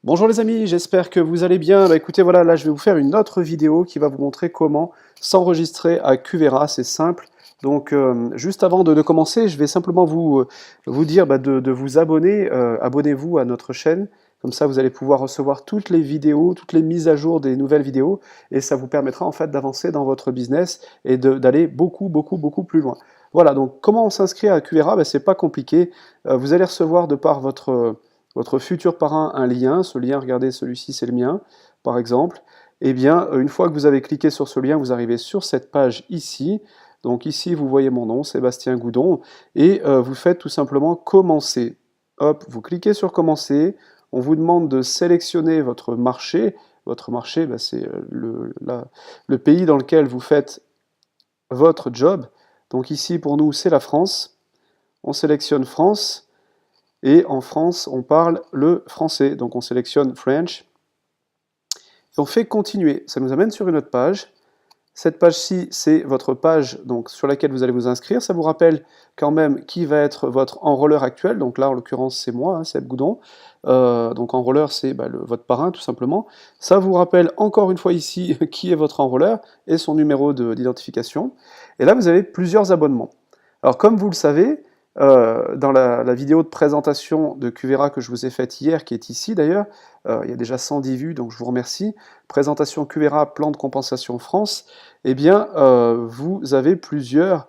Bonjour les amis, j'espère que vous allez bien. Écoutez, voilà, là je vais vous faire une autre vidéo qui va vous montrer comment s'enregistrer à Cuvera, c'est simple. Donc juste avant de commencer, je vais simplement vous dire de vous abonner. Abonnez-vous à notre chaîne, comme ça vous allez pouvoir recevoir toutes les vidéos, toutes les mises à jour des nouvelles vidéos, et ça vous permettra en fait d'avancer dans votre business et d'aller beaucoup plus loin. Voilà, donc comment on s'inscrit à Cuvera? C'est pas compliqué. Vous allez recevoir de par votre futur parrain un lien. Ce lien, regardez, celui-ci c'est le mien, par exemple. Eh bien, une fois que vous avez cliqué sur ce lien, vous arrivez sur cette page ici. Donc ici, vous voyez mon nom, Sébastien Goudon, et vous faites tout simplement commencer. Hop, vous cliquez sur commencer, on vous demande de sélectionner votre marché. Votre marché, c'est le pays dans lequel vous faites votre job. Donc ici, pour nous, c'est la France. On sélectionne France. Et en France, on parle le français. Donc on sélectionne French. Et on fait continuer. Ça nous amène sur une autre page. Cette page-ci, c'est votre page donc, sur laquelle vous allez vous inscrire. Ça vous rappelle quand même qui va être votre enrôleur actuel. Donc là, en l'occurrence, c'est moi, Seb Goudon. Donc enrôleur, c'est votre parrain, tout simplement. Ça vous rappelle encore une fois ici qui est votre enrôleur et son numéro d'identification. Et là, vous avez plusieurs abonnements. Alors comme vous le savez, dans la vidéo de présentation de Cuvera que je vous ai faite hier, qui est ici d'ailleurs, il y a déjà 110 vues, donc je vous remercie, présentation Cuvera, plan de compensation France, eh bien, vous avez plusieurs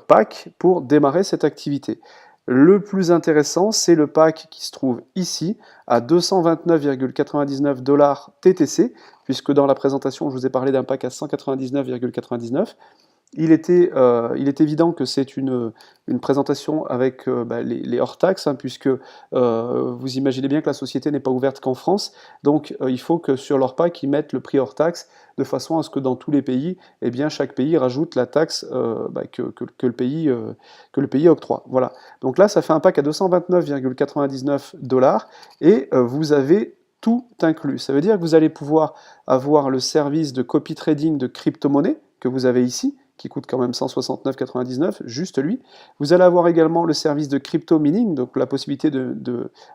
packs pour démarrer cette activité. Le plus intéressant, c'est le pack qui se trouve ici, à 229,99 $ TTC, puisque dans la présentation, je vous ai parlé d'un pack à 199,99 $. Il est évident que c'est une présentation avec les hors-taxes, puisque vous imaginez bien que la société n'est pas ouverte qu'en France, donc il faut que sur leur pack, ils mettent le prix hors-taxe, de façon à ce que dans tous les pays, eh bien, chaque pays rajoute la taxe que le pays octroie. Voilà. Donc là, ça fait un pack à 229,99 $, et vous avez tout inclus. Ça veut dire que vous allez pouvoir avoir le service de copy trading de crypto-monnaie que vous avez ici, qui coûte quand même 169,99, juste lui. Vous allez avoir également le service de crypto mining, donc la possibilité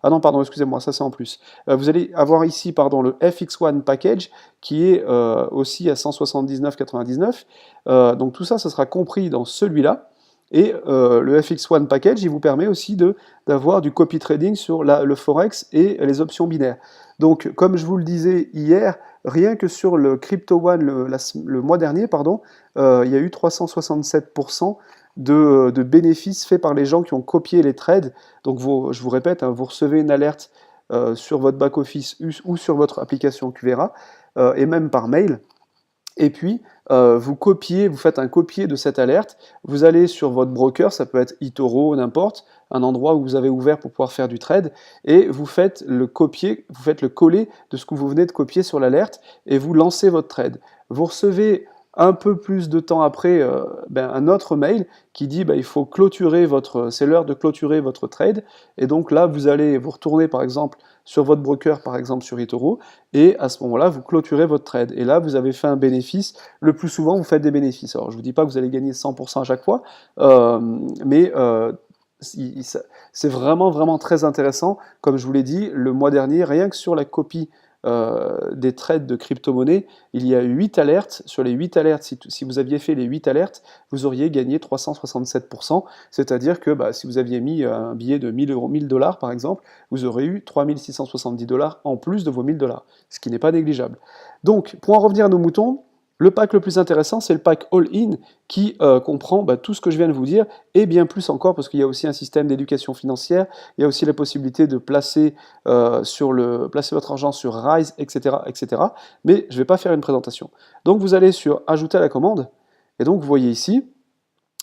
Ah non, pardon, excusez-moi, ça c'est en plus. Vous allez avoir ici, pardon, le FX1 package, qui est aussi à 179,99. Donc tout ça, ça sera compris dans celui-là. Et le FX1 package, il vous permet aussi d'avoir du copy trading sur le Forex et les options binaires. Donc, comme je vous le disais hier, rien que sur le Crypto One le mois dernier, pardon, il y a eu 367% de bénéfices faits par les gens qui ont copié les trades. Donc, je vous répète, vous recevez une alerte sur votre back-office ou sur votre application Cuvera, et même par mail. Et puis, vous faites un copier de cette alerte, vous allez sur votre broker, ça peut être eToro, n'importe, un endroit où vous avez ouvert pour pouvoir faire du trade, et vous faites le coller de ce que vous venez de copier sur l'alerte, et vous lancez votre trade. Vous recevez un peu plus de temps après un autre mail qui dit il faut clôturer c'est l'heure de clôturer votre trade, et donc là vous allez vous retourner par exemple sur votre broker, par exemple sur eToro, et à ce moment-là vous clôturez votre trade, et là vous avez fait un bénéfice. Le plus souvent vous faites des bénéfices. Alors je vous dis pas que vous allez gagner 100% à chaque fois, mais c'est vraiment très intéressant. Comme je vous l'ai dit, le mois dernier, rien que sur la copie des trades de crypto-monnaie, il y a eu 8 alertes. Sur les 8 alertes, si vous aviez fait les 8 alertes, vous auriez gagné 367%, c'est-à-dire que si vous aviez mis un billet de 1000 $, par exemple, vous aurez eu 3670 $ en plus de vos 1000 $, ce qui n'est pas négligeable. Donc, pour en revenir à nos moutons, le pack le plus intéressant, c'est le pack All-In, qui comprend tout ce que je viens de vous dire, et bien plus encore, parce qu'il y a aussi un système d'éducation financière, il y a aussi la possibilité de placer votre argent sur Rise, etc., etc. Mais je ne vais pas faire une présentation. Donc vous allez sur « Ajouter à la commande », et donc vous voyez ici,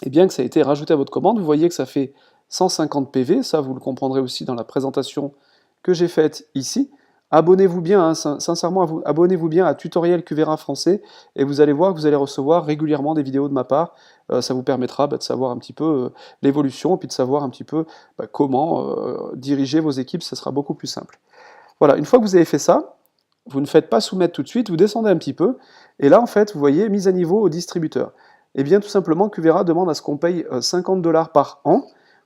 eh bien que ça a été rajouté à votre commande, vous voyez que ça fait 150 PV, ça vous le comprendrez aussi dans la présentation que j'ai faite ici. Abonnez-vous bien, sincèrement, abonnez-vous bien à Tutoriel Cuvera Français, et vous allez voir que vous allez recevoir régulièrement des vidéos de ma part. Ça vous permettra de savoir un petit peu l'évolution, et puis de savoir un petit peu comment diriger vos équipes, ça sera beaucoup plus simple. Voilà, une fois que vous avez fait ça, vous ne faites pas soumettre tout de suite, vous descendez un petit peu, et là en fait, vous voyez, mise à niveau au distributeur. Eh bien tout simplement, Cuvera demande à ce qu'on paye 50 $ par an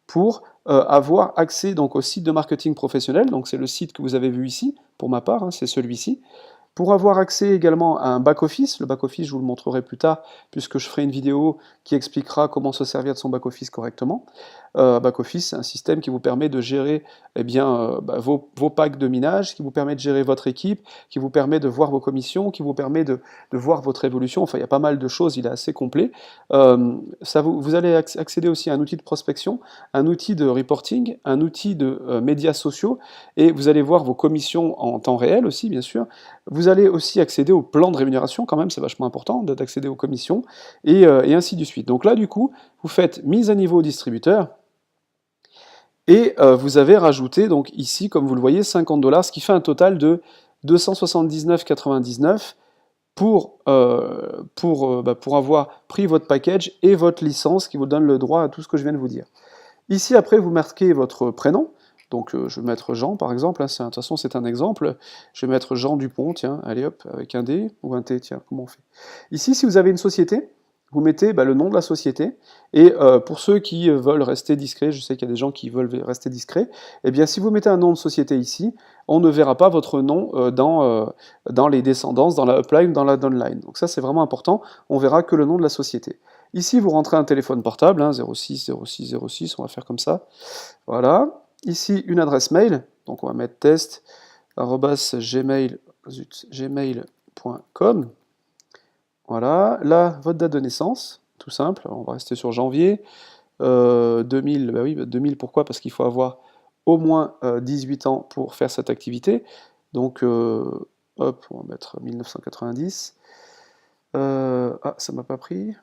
pour avoir accès donc au site de marketing professionnel, donc c'est le site que vous avez vu ici, pour ma part, hein, c'est celui-ci. Pour avoir accès également à un back-office, le back-office je vous le montrerai plus tard puisque je ferai une vidéo qui expliquera comment se servir de son back-office correctement. Back-office, c'est un système qui vous permet de gérer eh bien, vos packs de minage, qui vous permet de gérer votre équipe, qui vous permet de voir vos commissions, qui vous permet de voir votre évolution. Enfin, il y a pas mal de choses, il est assez complet. Vous allez accéder aussi à un outil de prospection, un outil de reporting, un outil de médias sociaux, et vous allez voir vos commissions en temps réel aussi, bien sûr. Vous allez aussi accéder au plan de rémunération, quand même, c'est vachement important d'accéder aux commissions, et ainsi de suite. Donc là, du coup, vous faites mise à niveau au distributeur, et vous avez rajouté, donc ici, comme vous le voyez, 50 $, ce qui fait un total de 279,99 pour avoir pris votre package et votre licence qui vous donne le droit à tout ce que je viens de vous dire. Ici, après, vous marquez votre prénom. Donc je vais mettre Jean, par exemple, hein, de toute façon c'est un exemple. Je vais mettre Jean Dupont, tiens, allez hop, avec un D ou un T, tiens, comment on fait? Ici, si vous avez une société, vous mettez le nom de la société, et pour ceux qui veulent rester discrets, je sais qu'il y a des gens qui veulent rester discrets, eh bien si vous mettez un nom de société ici, on ne verra pas votre nom dans les descendances, dans la upline, dans la downline. Donc ça c'est vraiment important, on verra que le nom de la société. Ici vous rentrez un téléphone portable, hein, 06 06 06, on va faire comme ça, voilà. Ici, une adresse mail, donc on va mettre test@gmail.com. Voilà, là, votre date de naissance, tout simple, on va rester sur janvier. 2000, bah oui, 2000 pourquoi? Parce qu'il faut avoir au moins 18 ans pour faire cette activité. Donc, hop, on va mettre 1990. Ah, ça m'a pas pris.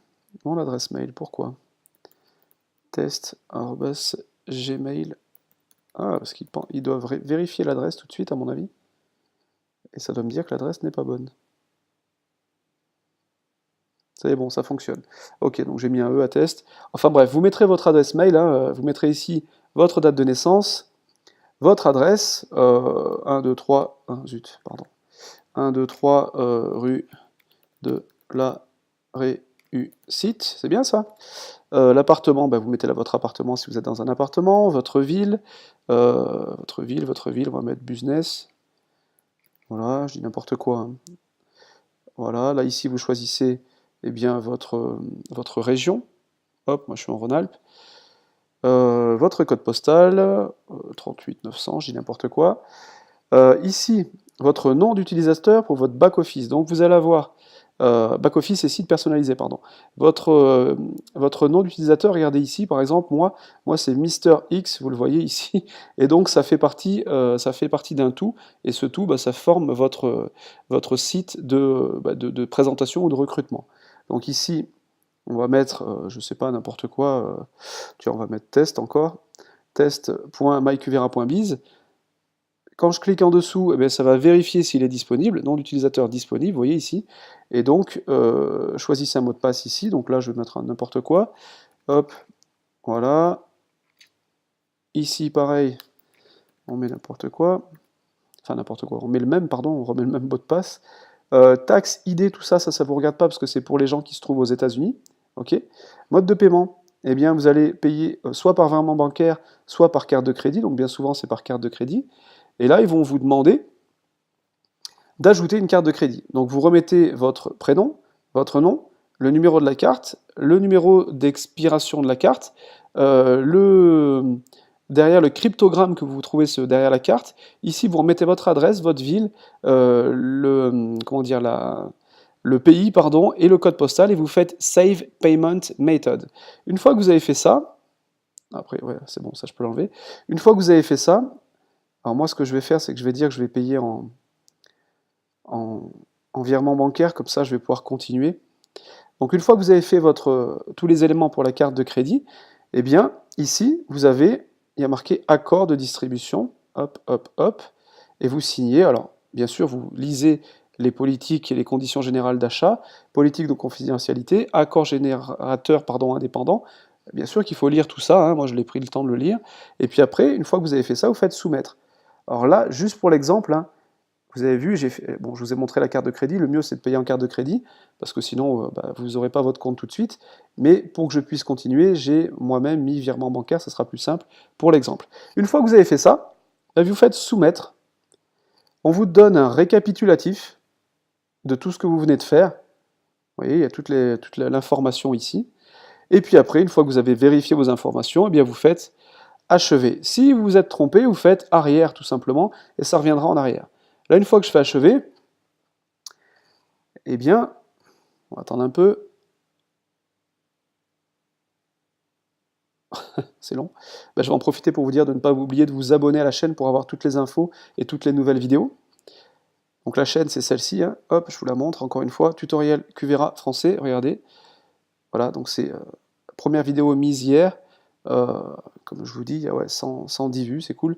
Mon adresse mail, pourquoi? Test@gmail. Ah, parce qu'ils doivent vérifier l'adresse tout de suite, à mon avis. Et ça doit me dire que l'adresse n'est pas bonne. C'est bon, ça fonctionne. Ok, donc j'ai mis un E à test. Enfin bref, vous mettrez votre adresse mail, hein, vous mettrez ici votre date de naissance, votre adresse, 1, 2, 3, 1, 2, 3, rue de la Réussite, c'est bien ça? L'appartement, vous mettez là votre appartement si vous êtes dans un appartement, votre ville, on va mettre business, voilà, je dis n'importe quoi, hein. Voilà, là ici vous choisissez eh bien, votre région, hop, moi je suis en Rhône-Alpes, votre code postal, 38 900, je dis n'importe quoi, ici votre nom d'utilisateur pour votre back-office, donc vous allez avoir back-office et site personnalisé, pardon. Votre nom d'utilisateur, regardez ici, par exemple, moi c'est Mister X, vous le voyez ici, et donc ça fait partie d'un tout, et ce tout, ça forme votre site de présentation ou de recrutement. Donc ici, on va mettre, je sais pas, n'importe quoi, tiens, on va mettre test encore, test.myqvera.biz. Quand je clique en dessous, eh bien, ça va vérifier s'il est disponible, nom d'utilisateur disponible, vous voyez ici, et donc choisissez un mot de passe ici, donc là je vais mettre n'importe quoi, hop, voilà, ici pareil, on met n'importe quoi, enfin n'importe quoi, on met le même, pardon, on remet le même mot de passe, taxe, ID, tout ça, ça vous regarde pas parce que c'est pour les gens qui se trouvent aux États-Unis, ok, mode de paiement, eh bien vous allez payer soit par virement bancaire, soit par carte de crédit, donc bien souvent c'est par carte de crédit. Et là, ils vont vous demander d'ajouter une carte de crédit. Donc vous remettez votre prénom, votre nom, le numéro de la carte, le numéro d'expiration de la carte, derrière le cryptogramme que vous trouvez derrière la carte. Ici, vous remettez votre adresse, votre ville, le pays, pardon, et le code postal, et vous faites Save Payment Method. Une fois que vous avez fait ça, après, ouais, c'est bon, ça je peux l'enlever. Une fois que vous avez fait ça, alors moi, ce que je vais faire, c'est que je vais dire que je vais payer en virement bancaire, comme ça je vais pouvoir continuer. Donc une fois que vous avez fait tous les éléments pour la carte de crédit, eh bien, ici, il y a marqué accord de distribution, hop, hop, hop, et vous signez. Alors, bien sûr, vous lisez les politiques et les conditions générales d'achat, politique de confidentialité, accord générateur, indépendant. Bien sûr qu'il faut lire tout ça, hein, moi je l'ai pris le temps de le lire. Et puis après, une fois que vous avez fait ça, vous faites soumettre. Alors là, juste pour l'exemple, hein, vous avez vu, je vous ai montré la carte de crédit, le mieux c'est de payer en carte de crédit, parce que sinon vous n'aurez pas votre compte tout de suite, mais pour que je puisse continuer, j'ai moi-même mis virement bancaire, ça sera plus simple pour l'exemple. Une fois que vous avez fait ça, vous faites soumettre. On vous donne un récapitulatif de tout ce que vous venez de faire. Vous voyez, il y a toute l'information ici. Et puis après, une fois que vous avez vérifié vos informations, eh bien vous faites achever. Si vous vous êtes trompé, vous faites arrière tout simplement, et ça reviendra en arrière. Là, une fois que je fais achever, eh bien, on va attendre un peu. C'est long. Ben, je vais en profiter pour vous dire de ne pas oublier de vous abonner à la chaîne pour avoir toutes les infos et toutes les nouvelles vidéos. Donc la chaîne, c'est celle-ci. Hein. Hop, je vous la montre encore une fois. Tutoriel QVERA français, regardez. Voilà, donc c'est la première vidéo mise hier. Comme je vous dis, il y a 110 vues, c'est cool.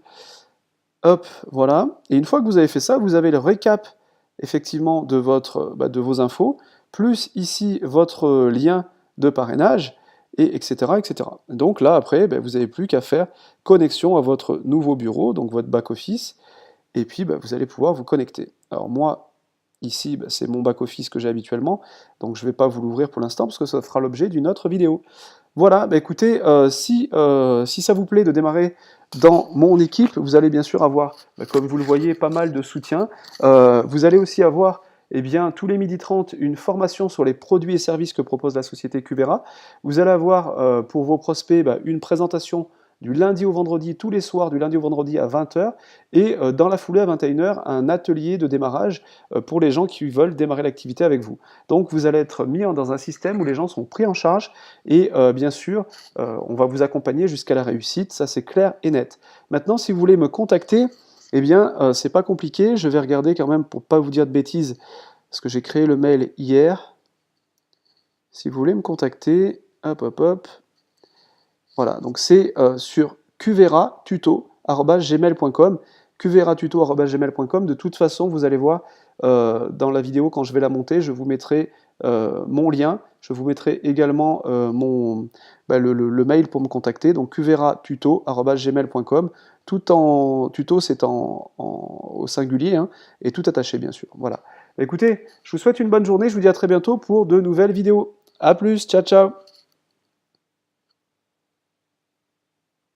Hop, voilà. Et une fois que vous avez fait ça, vous avez le récap, effectivement, de vos infos, plus ici votre lien de parrainage, et etc., etc. Donc là, après, vous n'avez plus qu'à faire connexion à votre nouveau bureau, donc votre back-office, et puis vous allez pouvoir vous connecter. Alors moi, ici, c'est mon back-office que j'ai habituellement, donc je ne vais pas vous l'ouvrir pour l'instant, parce que ça fera l'objet d'une autre vidéo. Voilà, écoutez, si ça vous plaît de démarrer dans mon équipe, vous allez bien sûr avoir, comme vous le voyez, pas mal de soutien. Vous allez aussi avoir, eh bien, tous les midis 30, une formation sur les produits et services que propose la société QVERA. Vous allez avoir, pour vos prospects, une présentation du lundi au vendredi, tous les soirs, du lundi au vendredi à 20 h, et dans la foulée à 21 h, un atelier de démarrage pour les gens qui veulent démarrer l'activité avec vous. Donc vous allez être mis dans un système où les gens sont pris en charge, et bien sûr, on va vous accompagner jusqu'à la réussite, ça c'est clair et net. Maintenant, si vous voulez me contacter, eh bien, c'est pas compliqué, je vais regarder quand même pour pas vous dire de bêtises, parce que j'ai créé le mail hier. Si vous voulez me contacter, hop, hop, hop, voilà, donc c'est sur qveratuto@gmail.com, qveratuto@gmail.com. De toute façon, vous allez voir dans la vidéo, quand je vais la monter, je vous mettrai mon lien, je vous mettrai également le mail pour me contacter, donc qveratuto@gmail.com, tout en tuto, c'est au singulier, hein, et tout attaché bien sûr. Voilà. Écoutez, je vous souhaite une bonne journée, je vous dis à très bientôt pour de nouvelles vidéos. A plus, ciao ciao.